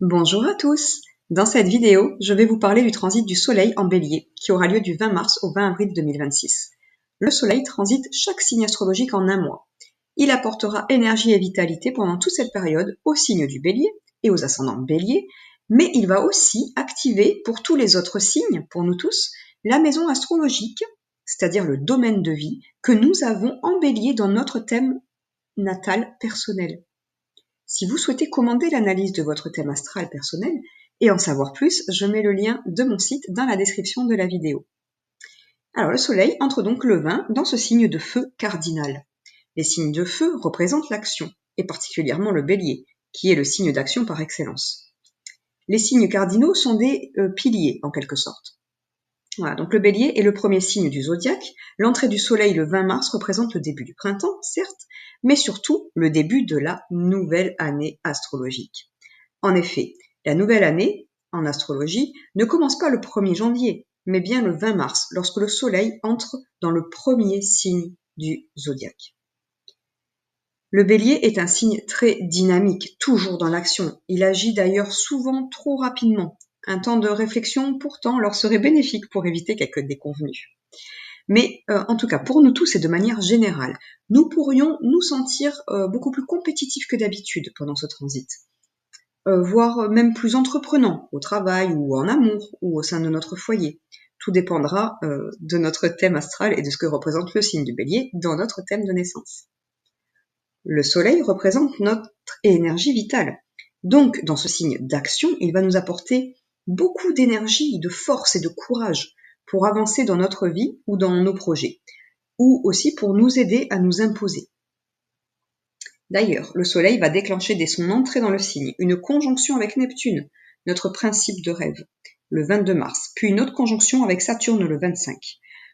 Bonjour à tous! Dans cette vidéo, je vais vous parler du transit du Soleil en Bélier, qui aura lieu du 20 mars au 20 avril 2026. Le Soleil transite chaque signe astrologique en un mois. Il apportera énergie et vitalité pendant toute cette période aux signes du Bélier et aux ascendants Bélier, mais il va aussi activer pour tous les autres signes, pour nous tous, la maison astrologique, c'est-à-dire le domaine de vie que nous avons en Bélier dans notre thème natal personnel. Si vous souhaitez commander l'analyse de votre thème astral personnel et en savoir plus, je mets le lien de mon site dans la description de la vidéo. Alors le Soleil entre donc le 20 dans ce signe de feu cardinal. Les signes de feu représentent l'action, et particulièrement le Bélier, qui est le signe d'action par excellence. Les signes cardinaux sont des piliers en quelque sorte. Voilà, donc le Bélier est le premier signe du zodiaque. L'entrée du Soleil le 20 mars représente le début du printemps, certes, mais surtout le début de la nouvelle année astrologique. En effet, la nouvelle année, en astrologie, ne commence pas le 1er janvier, mais bien le 20 mars, lorsque le Soleil entre dans le premier signe du zodiaque. Le Bélier est un signe très dynamique, toujours dans l'action. Il agit d'ailleurs souvent trop rapidement. Un temps de réflexion, pourtant, leur serait bénéfique pour éviter quelques déconvenues. Mais en tout cas, pour nous tous et de manière générale, nous pourrions nous sentir beaucoup plus compétitifs que d'habitude pendant ce transit. Voire même plus entreprenants au travail ou en amour ou au sein de notre foyer. Tout dépendra de notre thème astral et de ce que représente le signe du Bélier dans notre thème de naissance. Le Soleil représente notre énergie vitale. Donc, dans ce signe d'action, il va nous apporter beaucoup d'énergie, de force et de courage pour avancer dans notre vie ou dans nos projets, ou aussi pour nous aider à nous imposer. D'ailleurs, le Soleil va déclencher dès son entrée dans le signe une conjonction avec Neptune, notre principe de rêve, le 22 mars, puis une autre conjonction avec Saturne le 25.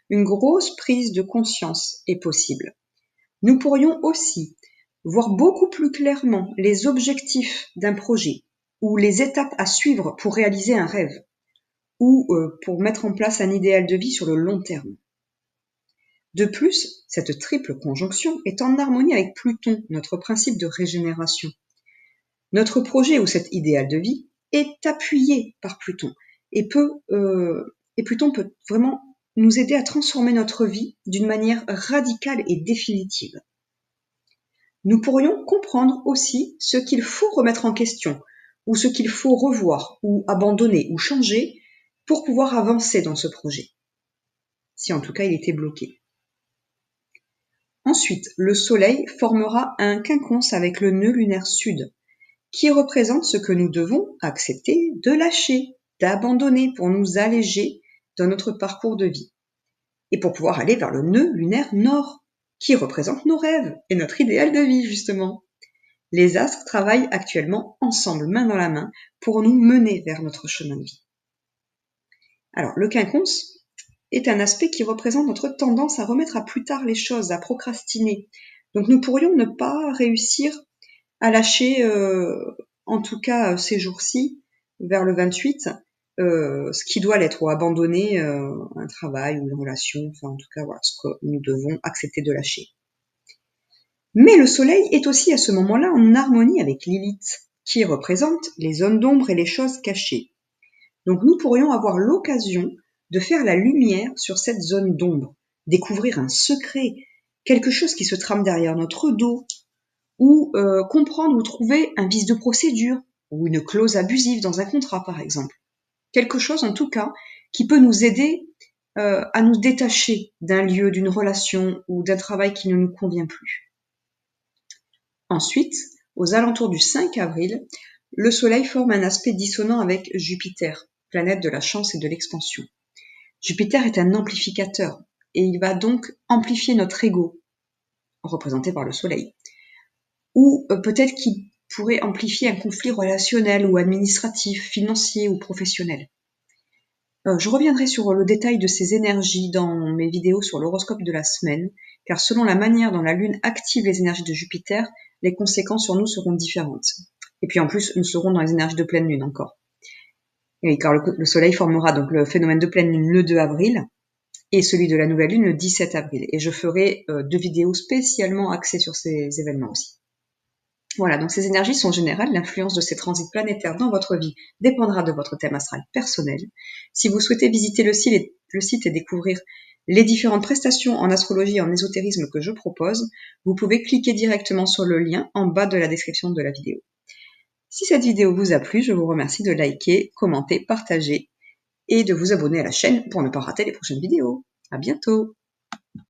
Une grosse prise de conscience est possible. Nous pourrions aussi voir beaucoup plus clairement les objectifs d'un projet ou les étapes à suivre pour réaliser un rêve ou pour mettre en place un idéal de vie sur le long terme. De plus, cette triple conjonction est en harmonie avec Pluton, notre principe de régénération. Notre projet ou cet idéal de vie est appuyé par Pluton et Pluton peut vraiment nous aider à transformer notre vie d'une manière radicale et définitive. Nous pourrions comprendre aussi ce qu'il faut remettre en question, ou ce qu'il faut revoir, ou abandonner, ou changer pour pouvoir avancer dans ce projet, si en tout cas il était bloqué. Ensuite, le Soleil formera un quinconce avec le nœud lunaire sud, qui représente ce que nous devons accepter de lâcher, d'abandonner pour nous alléger dans notre parcours de vie, et pour pouvoir aller vers le nœud lunaire nord, qui représente nos rêves et notre idéal de vie, justement. Les astres travaillent actuellement ensemble, main dans la main, pour nous mener vers notre chemin de vie. Alors, le quinconce est un aspect qui représente notre tendance à remettre à plus tard les choses, à procrastiner. Donc, nous pourrions ne pas réussir à lâcher, en tout cas ces jours-ci, vers le 28, ce qui doit l'être, ou abandonner un travail ou une relation, enfin en tout cas voilà, ce que nous devons accepter de lâcher. Mais le Soleil est aussi à ce moment-là en harmonie avec Lilith, qui représente les zones d'ombre et les choses cachées. Donc nous pourrions avoir l'occasion de faire la lumière sur cette zone d'ombre, découvrir un secret, quelque chose qui se trame derrière notre dos, ou comprendre ou trouver un vice de procédure, ou une clause abusive dans un contrat par exemple. Quelque chose en tout cas qui peut nous aider à nous détacher d'un lieu, d'une relation ou d'un travail qui ne nous convient plus. Ensuite, aux alentours du 5 avril, le Soleil forme un aspect dissonant avec Jupiter, planète de la chance et de l'expansion. Jupiter est un amplificateur et il va donc amplifier notre ego, représenté par le Soleil. Ou peut-être qu'il pourrait amplifier un conflit relationnel ou administratif, financier ou professionnel. Je reviendrai sur le détail de ces énergies dans mes vidéos sur l'horoscope de la semaine, car selon la manière dont la Lune active les énergies de Jupiter, les conséquences sur nous seront différentes. Et puis en plus, nous serons dans les énergies de pleine Lune encore. Et car le Soleil formera donc le phénomène de pleine Lune le 2 avril et celui de la nouvelle Lune le 17 avril. Et je ferai 2 vidéos spécialement axées sur ces événements aussi. Voilà, donc ces énergies sont générales. L'influence de ces transits planétaires dans votre vie dépendra de votre thème astral personnel. Si vous souhaitez visiter le site et découvrir les différentes prestations en astrologie et en ésotérisme que je propose, vous pouvez cliquer directement sur le lien en bas de la description de la vidéo. Si cette vidéo vous a plu, je vous remercie de liker, commenter, partager et de vous abonner à la chaîne pour ne pas rater les prochaines vidéos. À bientôt!